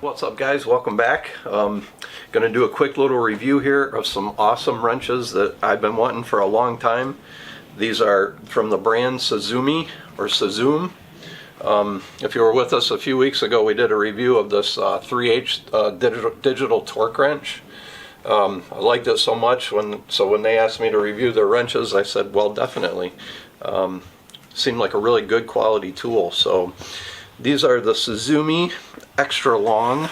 What's up, guys? Welcome back. Going to do a quick little review here of some awesome wrenches that I've been wanting for a long time. These are from the brand SUZUME or SUZUME. If you were with us a few weeks ago, we did a review of this 3H digital torque wrench. I liked it so much, so when they asked me to review their wrenches, I said, well, definitely. Seemed like a really good quality tool. So these are the SUZUME extra long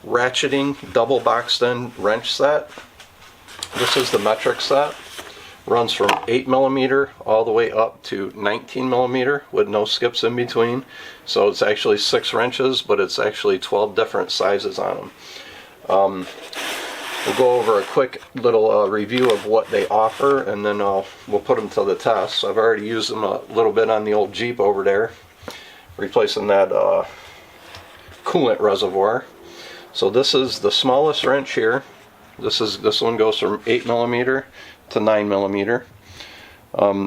ratcheting double boxed end wrench set. This is the metric set. Runs from 8mm all the way up to 19mm with no skips in between. So it's actually 6 wrenches, but it's actually 12 different sizes on them. We'll go over a quick little review of what they offer, and then we'll put them to the test. So I've already used them a little bit on the old Jeep over there, replacing that coolant reservoir. So this is the smallest wrench here. This one goes from 8mm to 9mm.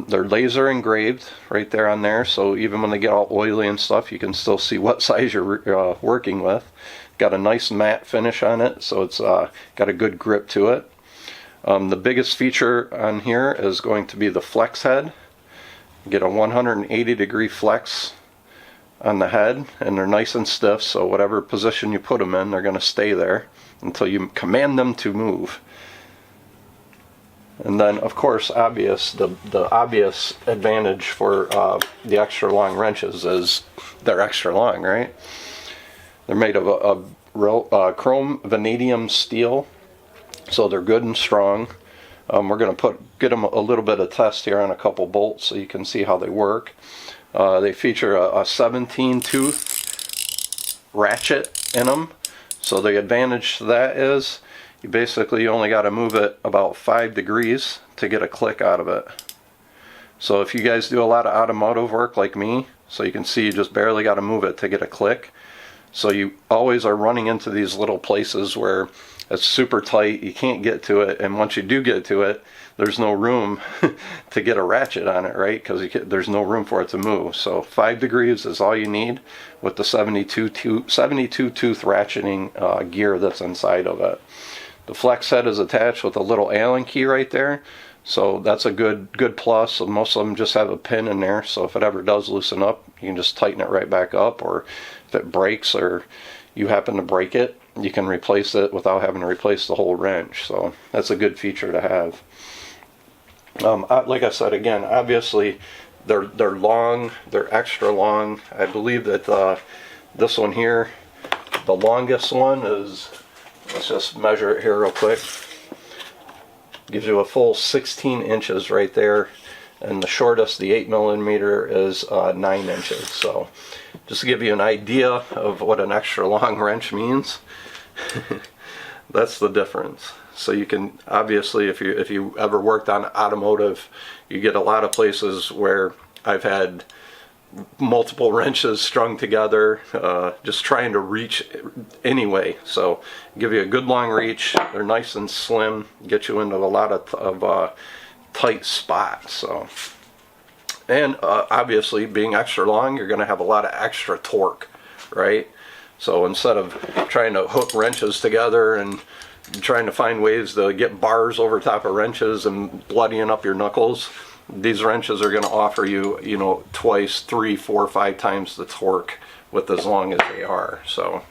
They're laser engraved right there on there, so even when they get all oily and stuff, you can still see what size you're working with. Got a nice matte finish on it, so it's got a good grip to it. The biggest feature on here is going to be the flex head. You get a 180-degree flex on the head, and they're nice and stiff, so whatever position you put them in, they're going to stay there until you command them to move. And then, of course, the obvious advantage for the extra long wrenches is they're extra long, right? They're made of a chrome vanadium steel, so they're good and strong. We're going to get them a little bit of test here on a couple bolts so you can see how they work. They feature a 17-tooth ratchet in them. So the advantage to that is you basically only got to move it about 5 degrees to get a click out of it. So if you guys do a lot of automotive work like me, so you can see you just barely got to move it to get a click. So you always are running into these little places where it's super tight, you can't get to it, and once you do get to it, there's no room to get a ratchet on it, right? Because there's no room for it to move. So 5 degrees is all you need with the 72-tooth ratcheting gear that's inside of it. The flex head is attached with a little Allen key right there, so that's a good plus. So most of them just have a pin in there, so if it ever does loosen up, you can just tighten it right back up, or if it breaks or you happen to break it, you can replace it without having to replace the whole wrench. So that's a good feature to have. Like I said, again, obviously they're long, they're extra long. I believe that this one here, the longest one is, let's just measure it here real quick, gives you a full 16 inches right there, and the shortest, the 8mm, is 9 inches. So just to give you an idea of what an extra long wrench means, that's the difference. So you can, obviously, if you ever worked on automotive, you get a lot of places where I've had multiple wrenches strung together, just trying to reach anyway. So give you a good long reach. They're nice and slim, get you into a lot of tight spots. So, and obviously, being extra long, you're going to have a lot of extra torque, right? So instead of trying to hook wrenches together and trying to find ways to get bars over top of wrenches and bloodying up your knuckles, these wrenches are going to offer you, you know, twice, 3, 4, 5 times the torque with as long as they are. So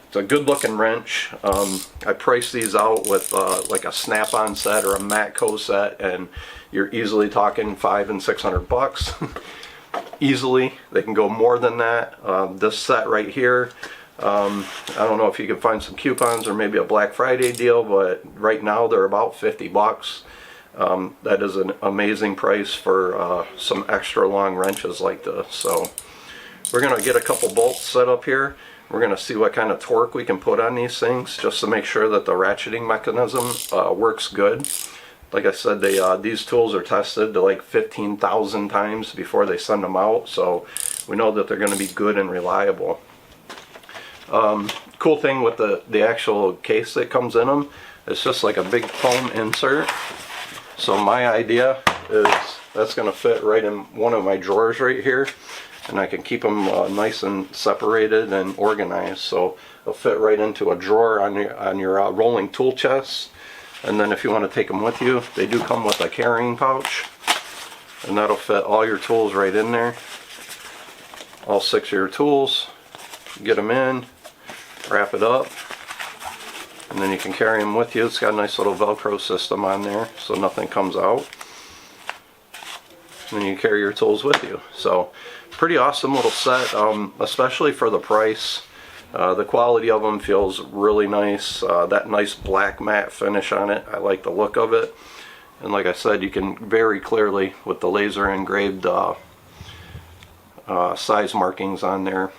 it's a good looking wrench. I priced these out with like a snap-on set or a Matco set, and you're easily talking $500 and $600 easily. They can go more than that. This set right here, I don't know if you can find some coupons or maybe a Black Friday deal, but right now they're about $50. That is an amazing price for some extra long wrenches like this. So we're going to get a couple bolts set up here. We're going to see what kind of torque we can put on these things, just to make sure that the ratcheting mechanism works good. Like I said, these tools are tested to like 15,000 times before they send them out, so we know that they're going to be good and reliable. Cool thing with the actual case that comes in them, it's just like a big foam insert. So my idea is that's going to fit right in one of my drawers right here. and I can keep them nice and separated and organized, so they'll fit right into a drawer on your rolling tool chest. And then if you want to take them with you, they do come with a carrying pouch, and that'll fit all your tools right in there. All 6 of your tools, get them in, wrap it up, and then you can carry them with you. It's got a nice little Velcro system on there so nothing comes out. And then you carry your tools with you. So pretty awesome little set, especially for the price. The quality of them feels really nice. That nice black matte finish on it, I like the look of it. And like I said, you can very clearly, with the laser engraved size markings on there,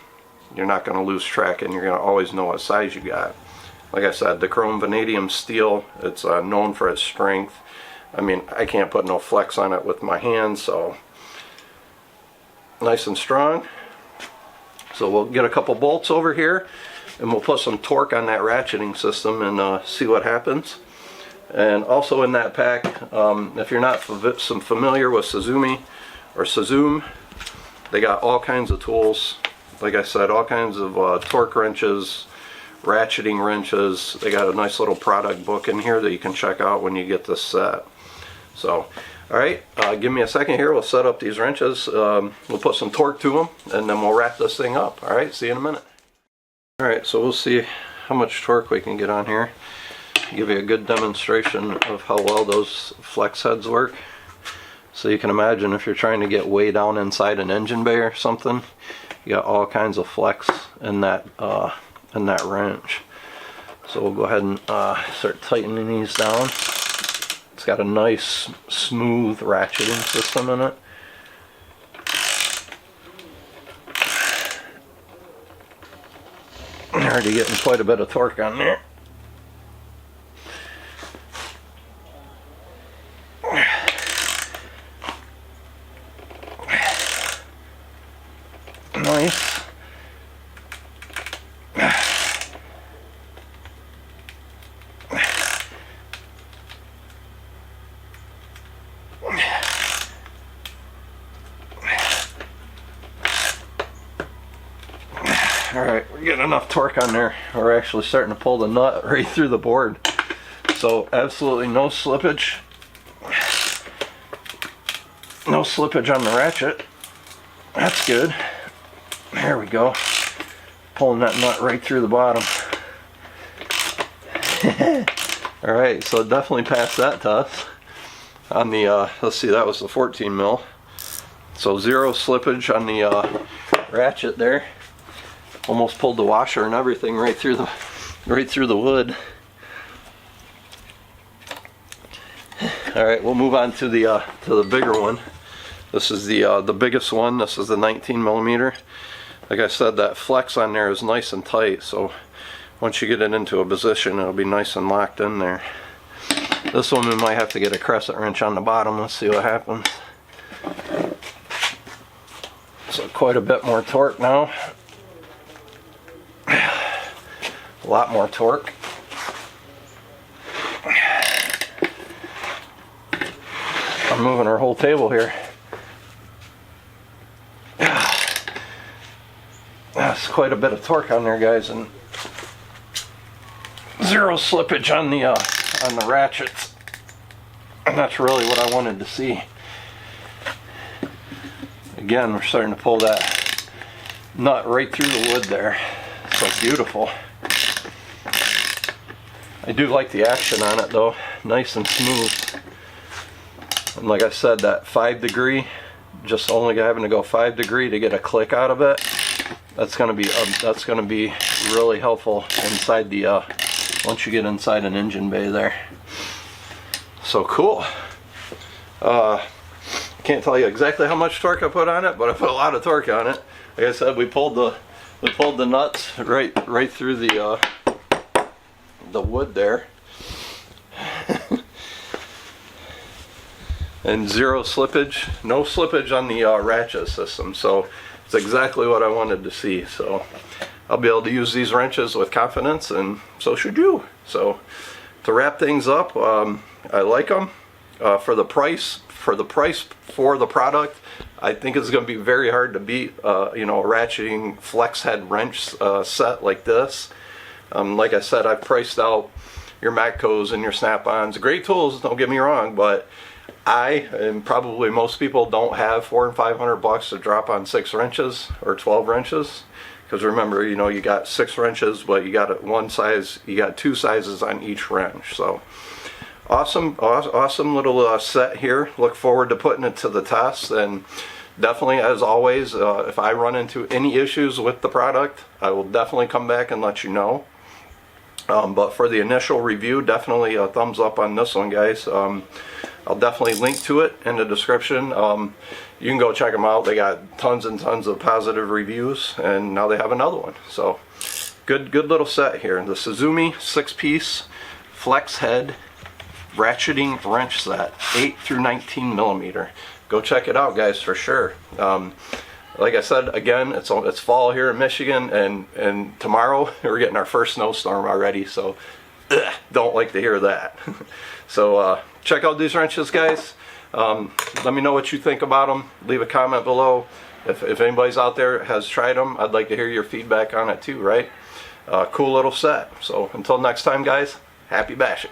you're not going to lose track, and you're going to always know what size you got. Like I said, the chrome vanadium steel, it's known for its strength. I mean, I can't put no flex on it with my hands, so nice and strong. So we'll get a couple bolts over here, and we'll put some torque on that ratcheting system and see what happens. And also in that pack, if you're not familiar with SUZUME or SUZUME, they got all kinds of tools. Like I said, all kinds of torque wrenches, ratcheting wrenches. They got a nice little product book in here that you can check out when you get this set. So, alright, give me a second here. We'll set up these wrenches. We'll put some torque to them, and then we'll wrap this thing up. Alright, see you in a minute. Alright, so we'll see how much torque we can get on here. Give you a good demonstration of how well those flex heads work. So you can imagine if you're trying to get way down inside an engine bay or something, you got all kinds of flex in that wrench. So we'll go ahead and start tightening these down. It's got a nice smooth ratcheting system in it. Already getting quite a bit of torque on there. Nice. Alright, we're getting enough torque on there. We're actually starting to pull the nut right through the board. So absolutely no slippage. No slippage on the ratchet. That's good. There we go. Pulling that nut right through the bottom. Alright, so definitely passed that test. On the, let's see, that was the 14 mil. So zero slippage on the ratchet there. Almost pulled the washer and everything right through the wood. Alright, we'll move on to the bigger one. This is the biggest one. This is the 19 millimeter. Like I said, that flex on there is nice and tight, so once you get it into a position, it'll be nice and locked in there. This one we might have to get a crescent wrench on the bottom. Let's see what happens. So quite a bit more torque now. A lot more torque. I'm moving our whole table here. That's quite a bit of torque on there, guys, and zero slippage on the ratchets. And that's really what I wanted to see. Again, we're starting to pull that nut right through the wood there. So beautiful. I do like the action on it though, nice and smooth. And like I said, that 5 degree, just only having to go 5 degree to get a click out of it. That's gonna be really helpful inside the once you get inside an engine bay there. So cool. Can't tell you exactly how much torque I put on it, but I put a lot of torque on it. Like I said, we pulled the nuts right through the wood there. And zero slippage, no slippage on the ratchet system, so it's exactly what I wanted to see. So I'll be able to use these wrenches with confidence, and so should you. So to wrap things up, I like them. For the price for the product, I think it's going to be very hard to beat you know, a ratcheting flex head wrench set like this. Like I said, I've priced out your Matcos and your Snap-ons. Great tools, don't get me wrong, but I, and probably most people, don't have $400 and $500 to drop on 6 wrenches or 12 wrenches. Because remember, you know, you got 6 wrenches, but you got one size, you got 2 sizes on each wrench. So awesome little set here. Look forward to putting it to the test, and definitely, as always, if I run into any issues with the product, I will definitely come back and let you know. But for the initial review, definitely a thumbs up on this one, guys. I'll definitely link to it in the description. You can go check them out. They got tons and tons of positive reviews, and now they have another one. So good little set here. The SUZUME 6-piece flex head ratcheting wrench set, 8 through 19 millimeter. Go check it out, guys, for sure. Like I said, again, it's fall here in Michigan, and tomorrow we're getting our first snowstorm already, so don't like to hear that. So check out these wrenches, guys. Let me know what you think about them. Leave a comment below. If anybody's out there has tried them, I'd like to hear your feedback on it too, right? Cool little set. So until next time, guys, happy bashing.